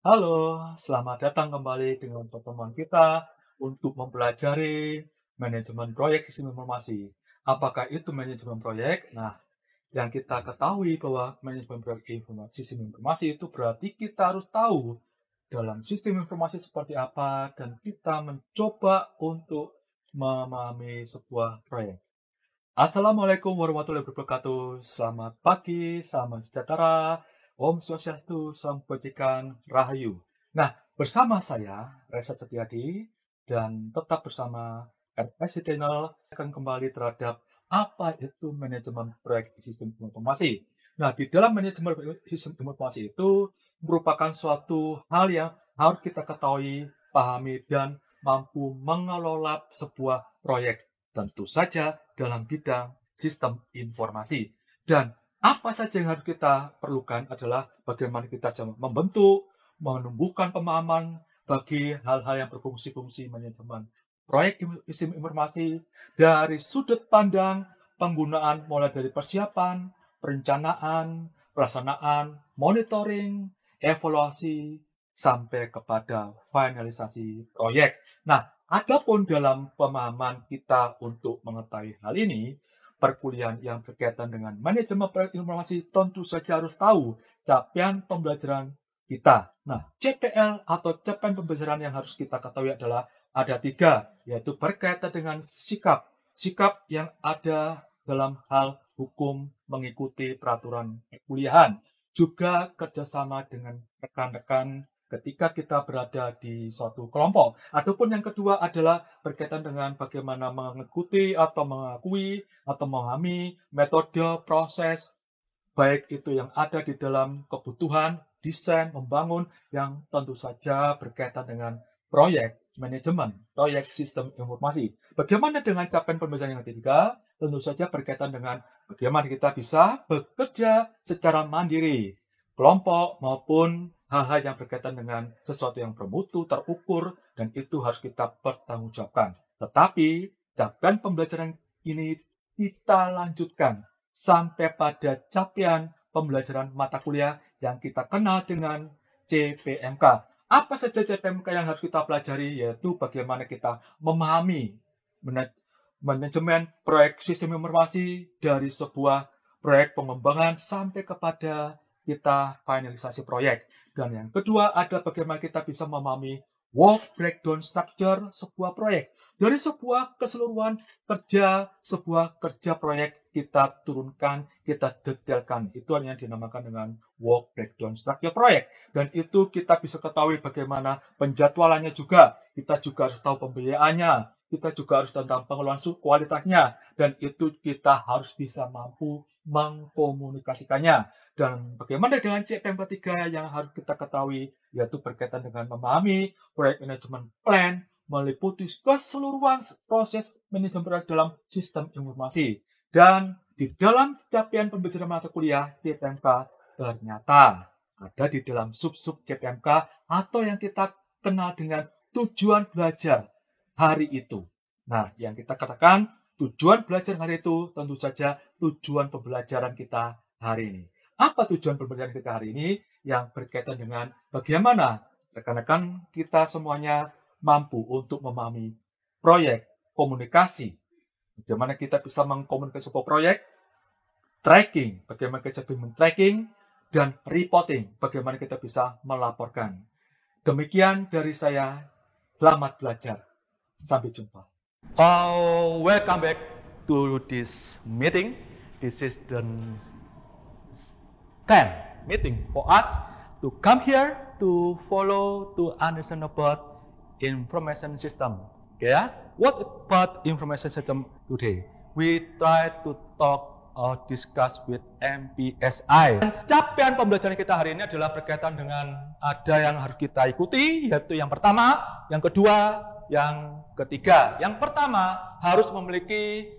Halo, selamat datang kembali dengan pertemuan kita untuk mempelajari manajemen proyek sistem informasi. Apakah itu manajemen proyek? Nah, yang kita ketahui bahwa manajemen proyek sistem informasi itu berarti kita harus tahu dalam sistem informasi seperti apa dan kita mencoba untuk memahami sebuah proyek. Assalamualaikum warahmatullahi wabarakatuh. Selamat pagi, salam sejahtera, Om Swastiastu, Salam Kebajikan, Rahayu. Nah, bersama saya, Reza Setiadi, dan tetap bersama RPS Channel akan kembali terhadap apa itu manajemen proyek sistem informasi. Nah, di dalam manajemen sistem informasi itu merupakan suatu hal yang harus kita ketahui, pahami, dan mampu mengelola sebuah proyek. Tentu saja dalam bidang sistem informasi. Dan apa saja yang harus kita perlukan adalah bagaimana kita membentuk, menumbuhkan pemahaman bagi hal-hal yang berfungsi-fungsi manajemen proyek sistem informasi dari sudut pandang penggunaan mulai dari persiapan, perencanaan, pelaksanaan, monitoring, evaluasi, sampai kepada finalisasi proyek. Nah, adapun dalam pemahaman kita untuk mengetahui hal ini, perkuliahan yang berkaitan dengan manajemen proyek informasi tentu saja harus tahu capaian pembelajaran kita. Nah, CPL atau capaian pembelajaran yang harus kita ketahui adalah ada 3, yaitu berkaitan dengan sikap. Sikap yang ada dalam hal hukum mengikuti peraturan perkuliahan. Juga kerjasama dengan rekan-rekan ketika kita berada di suatu kelompok. Ataupun yang kedua adalah berkaitan dengan bagaimana mengikuti atau mengakui atau memahami metode proses baik itu yang ada di dalam kebutuhan, desain, membangun yang tentu saja berkaitan dengan proyek manajemen, proyek sistem informasi. Bagaimana dengan capaian pembelajaran yang ketiga? Tentu saja berkaitan dengan bagaimana kita bisa bekerja secara mandiri, kelompok maupun hal-hal yang berkaitan dengan sesuatu yang bermutu, terukur, dan itu harus kita pertanggungjawabkan. Tetapi, capaian pembelajaran ini kita lanjutkan sampai pada capaian pembelajaran mata kuliah yang kita kenal dengan CPMK. Apa saja CPMK yang harus kita pelajari? Yaitu bagaimana kita memahami manajemen proyek sistem informasi dari sebuah proyek pengembangan sampai kepada kita finalisasi proyek. Dan yang kedua ada bagaimana kita bisa memahami work breakdown structure sebuah proyek. Dari sebuah keseluruhan sebuah kerja proyek kita turunkan, kita detailkan. Itu yang dinamakan dengan work breakdown structure proyek. Dan itu kita bisa ketahui bagaimana penjadwalannya juga. Kita juga harus tahu pembiayaannya. Kita juga harus tentang pengelolaan kualitasnya. Dan itu kita harus bisa mampu mengkomunikasikannya. Dan bagaimana dengan CPM ketiga yang harus kita ketahui, yaitu berkaitan dengan memahami proyek manajemen plan, meliputi keseluruhan proses manajemen proyek dalam sistem informasi. Dan di dalam capaian pembelajaran mata kuliah CPMK ternyata ada di dalam sub-sub CPMK atau yang kita kenal dengan tujuan belajar hari itu. Nah, yang kita katakan tujuan belajar hari itu tentu saja tujuan pembelajaran kita hari ini. Apa tujuan pembelajaran kita hari ini? Yang berkaitan dengan bagaimana rekan-rekan kita semuanya mampu untuk memahami proyek komunikasi. Bagaimana kita bisa mengkomunikasi sebuah proyek, tracking, bagaimana kita bisa tracking, dan reporting, bagaimana kita bisa melaporkan. Demikian dari saya, selamat belajar. Sampai jumpa. Welcome back to this meeting. This is the 10th meeting for us to come here to follow, to understand about information system. Okay, what about information system today? We try to talk or discuss with MPSI. Capaian pembelajaran kita hari ini adalah berkaitan dengan ada yang harus kita ikuti, yaitu yang pertama, yang kedua, yang ketiga. Yang pertama harus memiliki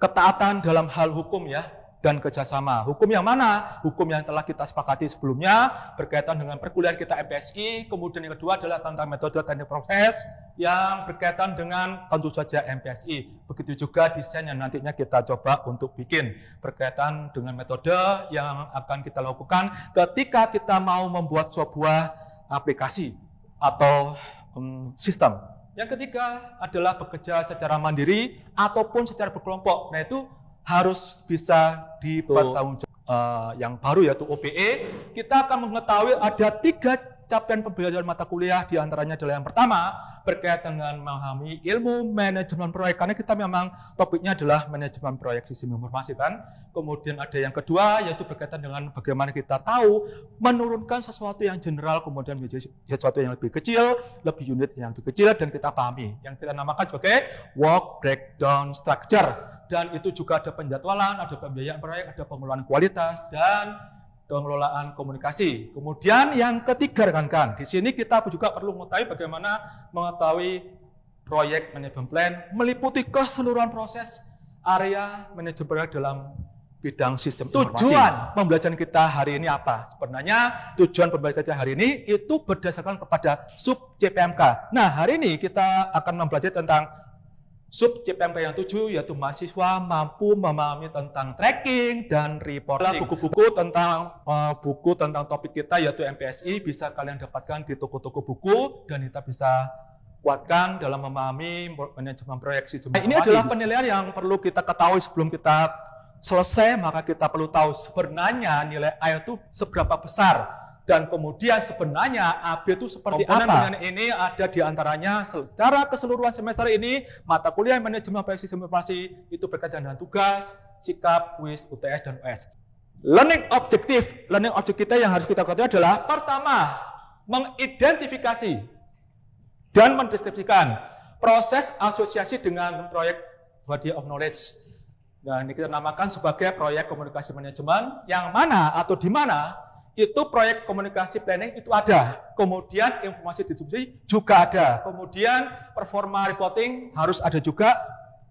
ketaatan dalam hal hukum ya, dan kerjasama. Hukum yang mana? Hukum yang telah kita sepakati sebelumnya berkaitan dengan perkuliahan kita MPSI. Kemudian yang kedua adalah tentang metode teknik proses yang berkaitan dengan tentu saja MPSI. Begitu juga desain yang nantinya kita coba untuk bikin berkaitan dengan metode yang akan kita lakukan ketika kita mau membuat sebuah aplikasi atau sistem. Yang ketiga adalah bekerja secara mandiri ataupun secara berkelompok. Nah, itu harus bisa dipertanggungjawabkan. Yang baru yaitu OPE, kita akan mengetahui ada 3 capaian pembelajaran mata kuliah, diantaranya adalah yang pertama berkaitan dengan memahami ilmu manajemen proyek, karena kita memang topiknya adalah manajemen proyek sistem informasi kan. Kemudian ada yang kedua yaitu berkaitan dengan bagaimana kita tahu menurunkan sesuatu yang general kemudian menjadi sesuatu yang lebih kecil, lebih unit yang lebih kecil, dan kita pahami yang kita namakan sebagai work breakdown structure. Dan itu juga ada penjadwalan, ada pembiayaan proyek, ada pengelolaan kualitas, dan pengelolaan komunikasi. Kemudian yang ketiga rekan-rekan, di sini kita juga perlu mengetahui bagaimana mengetahui proyek manajemen plan meliputi keseluruhan proses area manajemen proyek dalam bidang sistem informasi. Tujuan pembelajaran kita hari ini apa? Sebenarnya tujuan pembelajaran kita hari ini itu berdasarkan kepada sub CPMK. Nah, hari ini kita akan mempelajari tentang sub CPMK yang 7, yaitu mahasiswa mampu memahami tentang tracking dan reporting. Buku-buku tentang topik kita yaitu MPSI bisa kalian dapatkan di toko-toko buku, dan kita bisa kuatkan dalam memahami manajemen proyek sistem informasi. Ini adalah penilaian yang perlu kita ketahui sebelum kita selesai, maka kita perlu tahu sebenarnya nilai A itu seberapa besar. Dan kemudian sebenarnya AB itu seperti apa? Dengan ini ada diantaranya secara keseluruhan semester ini, mata kuliah manajemen proyek sistem informasi itu berkaitan dengan tugas, sikap, kuis, UTS, dan US. Learning objective kita yang harus kita ketahui adalah pertama, mengidentifikasi dan mendeskripsikan proses asosiasi dengan proyek body of knowledge. Nah, ini kita namakan sebagai proyek komunikasi manajemen, yang mana atau di mana itu proyek komunikasi planning itu ada, kemudian informasi distribusi juga ada, kemudian performa reporting harus ada juga,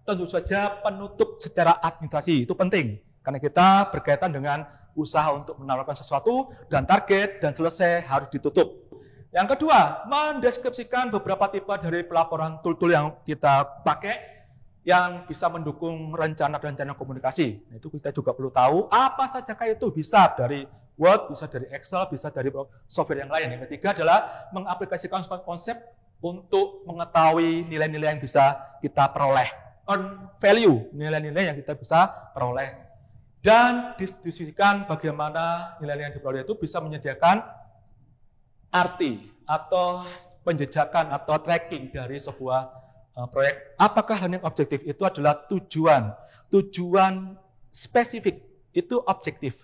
tentu saja penutup secara administrasi itu penting, karena kita berkaitan dengan usaha untuk menawarkan sesuatu dan target dan selesai harus ditutup. Yang kedua, mendeskripsikan beberapa tipe dari pelaporan tool-tool yang kita pakai yang bisa mendukung rencana-rencana komunikasi. Nah, itu kita juga perlu tahu apa saja itu, bisa dari Word, bisa dari Excel, bisa dari software yang lain. Yang ketiga adalah mengaplikasikan konsep untuk mengetahui nilai-nilai yang bisa kita peroleh. Earn value, nilai-nilai yang kita bisa peroleh. Dan distribusikan bagaimana nilai-nilai yang diperoleh itu bisa menyediakan arti atau penjejakan atau tracking dari sebuah proyek. Apakah learning objective itu adalah tujuan spesifik, itu objektif.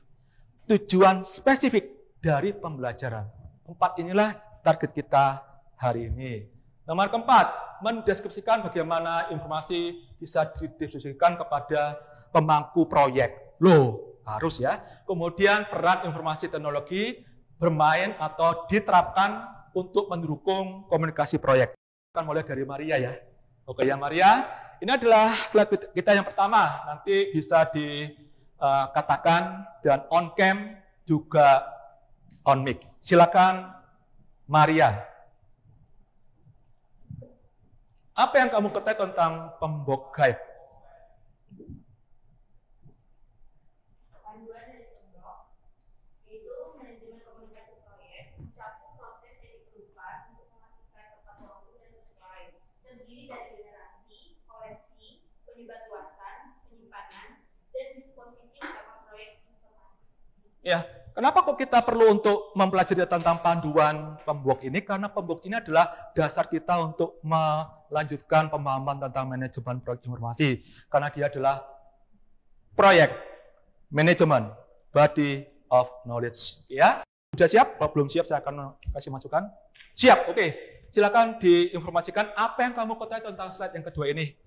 Tujuan spesifik dari pembelajaran. 4 inilah target kita hari ini. Nomor keempat, mendeskripsikan bagaimana informasi bisa didistribusikan kepada pemangku proyek. Loh, harus ya. Kemudian peran informasi teknologi bermain atau diterapkan untuk mendukung komunikasi proyek. Kita mulai dari Maria ya. Oke ya Maria, ini adalah slide kita yang pertama. Nanti bisa katakan dan on cam juga on mic. Silakan Maria. Apa yang kamu ketahui tentang PMBOK Guide? Panduan dari PMBOK itu manajemen komunikasi proyek, mencakup proses yang diperlukan untuk memastikan tepat waktu dan sesuai, terdiri dari generasi, koleksi, penyebarluasan, penyimpanan, dan disposisi utama proyek informasi. Ya, kenapa kok kita perlu untuk mempelajari tentang panduan PMBOK ini? Karena PMBOK ini adalah dasar kita untuk melanjutkan pemahaman tentang manajemen proyek informasi. Karena dia adalah proyek manajemen body of knowledge. Ya, sudah siap? Kalau belum siap, saya akan kasih masukan. Siap, oke. Silakan diinformasikan apa yang kamu ketahui tentang slide yang kedua ini.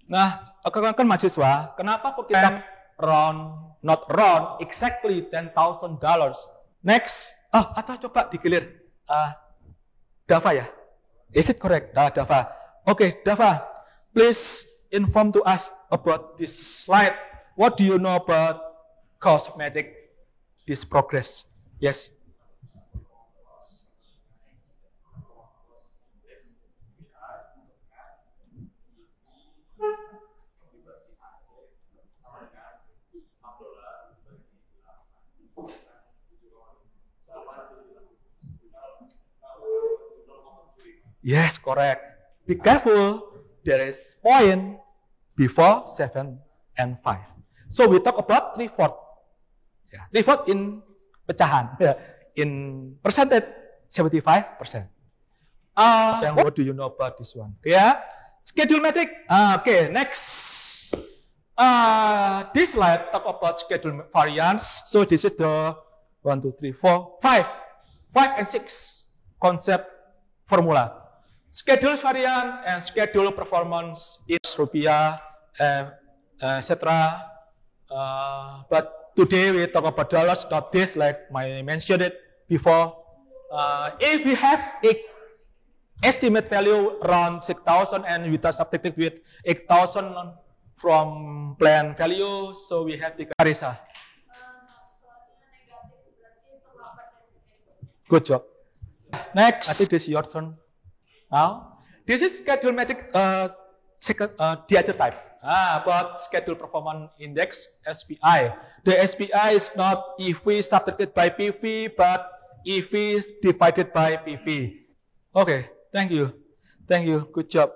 Nah, rekan-rekan mahasiswa, kenapa kok kita not round, exactly $10,000. Next, atau coba digilir. Dava ya? Is it correct? Dava. Okay, Dava, please inform to us about this slide. What do you know about cosmetic, this progress? Yes. Yes, correct. Be careful. There is point before 7 and 5. So we talk about 3/4. Yeah, 3/4 in pecahan. Yeah. In percentage, 75%. Then what do you know about this one? Yeah, schedule metric. Okay, next. This slide talk about schedule variance. So this is the 1, 2, 3, 4, 5 and 6 concept formula. Schedule variance and schedule performance in rupiah, etc. But today we talk about dollars, not this, like I mentioned it before. If we have a estimate value around 6,000 and we are subtracted with 8,000 from plan value, so we have the Karisa. Good job. Next, I think this is your turn. Now, this is schedule metric, the other type, about schedule performance index, SPI. The SPI is not EV subtracted by PV, but EV divided by PV. Okay, thank you. Thank you, good job.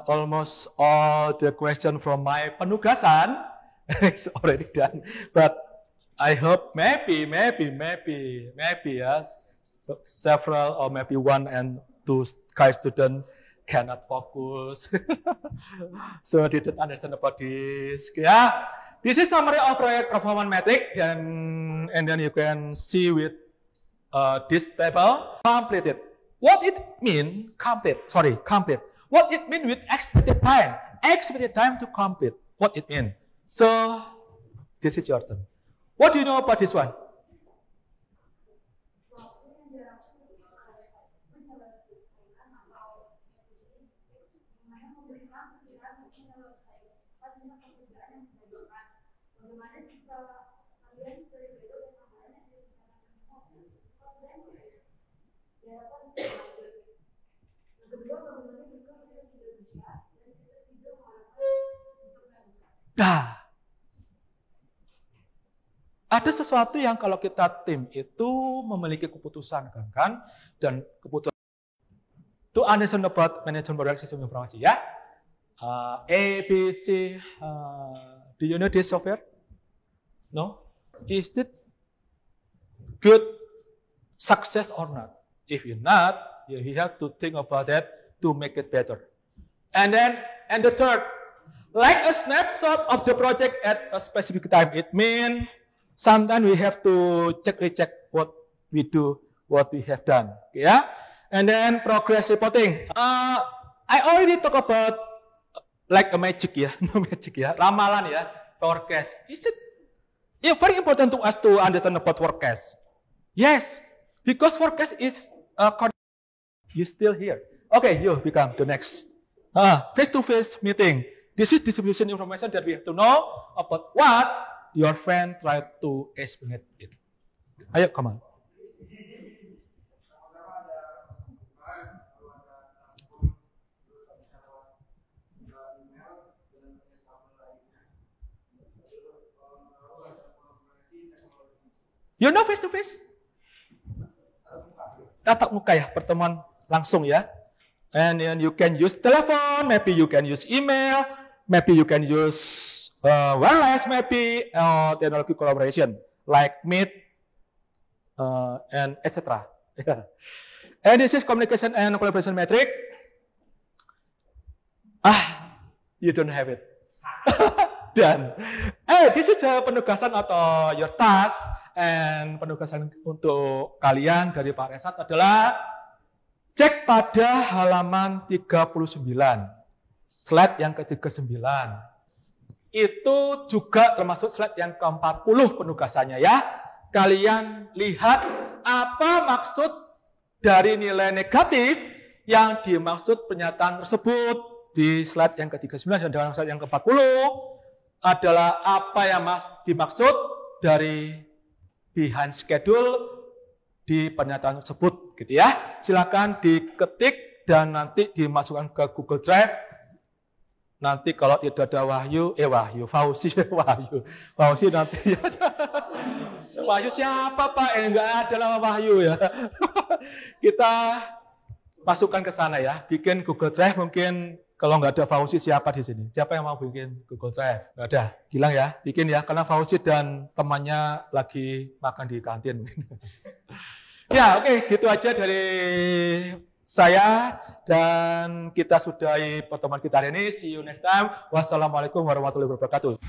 Almost all the question from my penugasan is already done, but I hope maybe, yes, several or maybe 1 and 2 students cannot focus. So didn't understand about this. Yeah, this is summary of project performance metric, and then you can see with this table completed. What it mean complete? Sorry, complete. What it mean with expected time? Expected time to complete. What it mean? So this is your turn. What do you know about this one? Ada sesuatu yang kalau kita tim itu memiliki keputusan kan, dan keputusan to understand about management product system informasi ya. A, B, C. Do you know this software? No? Is it good success or not? If you're not, you have to think about that to make it better. And the third, like a snapshot of the project at a specific time. It means sometimes we have to recheck what we do, what we have done. Yeah. And then progress reporting. I already talk about like a magic ya, no magic ya, ramalan ya, forecast. Is it very important to us to understand about forecast? Yes, because forecast is you still here. Okay, you become the next face-to-face meeting. This is distribution information that we have to know about what your friend tried to explain it. Ayo, come on. You know face-to-face? Tatap muka ya, pertemuan langsung ya. And then you can use telepon, maybe you can use email, maybe you can use wireless, maybe technology collaboration like Meet and etc. And this is communication and collaboration metric. You don't have it. Dan this is penugasan atau your task, and penugasan untuk kalian dari Pak Resat adalah cek pada halaman 39, slide yang ke-39. Itu juga termasuk slide yang ke-40 penugasannya ya. Kalian lihat apa maksud dari nilai negatif yang dimaksud pernyataan tersebut. Di slide yang ke-39 dan slide yang ke-40 adalah apa yang dimaksud dari behind schedule di pernyataan tersebut gitu ya. Silakan diketik dan nanti dimasukkan ke Google Drive. Nanti kalau tidak ada Fauzi nanti Wahyu siapa Pak? Enggak ada nama Wahyu ya. Kita masukkan ke sana ya. Bikin Google Drive mungkin. Kalau nggak ada Fauzi siapa di sini? Siapa yang mau bikin Google Drive? Nggak ada. Gilang ya, bikin ya. Karena Fauzi dan temannya lagi makan di kantin. Ya, oke, gitu aja dari saya. Dan kita sudahi pertemuan kita hari ini. See you next time. Wassalamualaikum warahmatullahi wabarakatuh.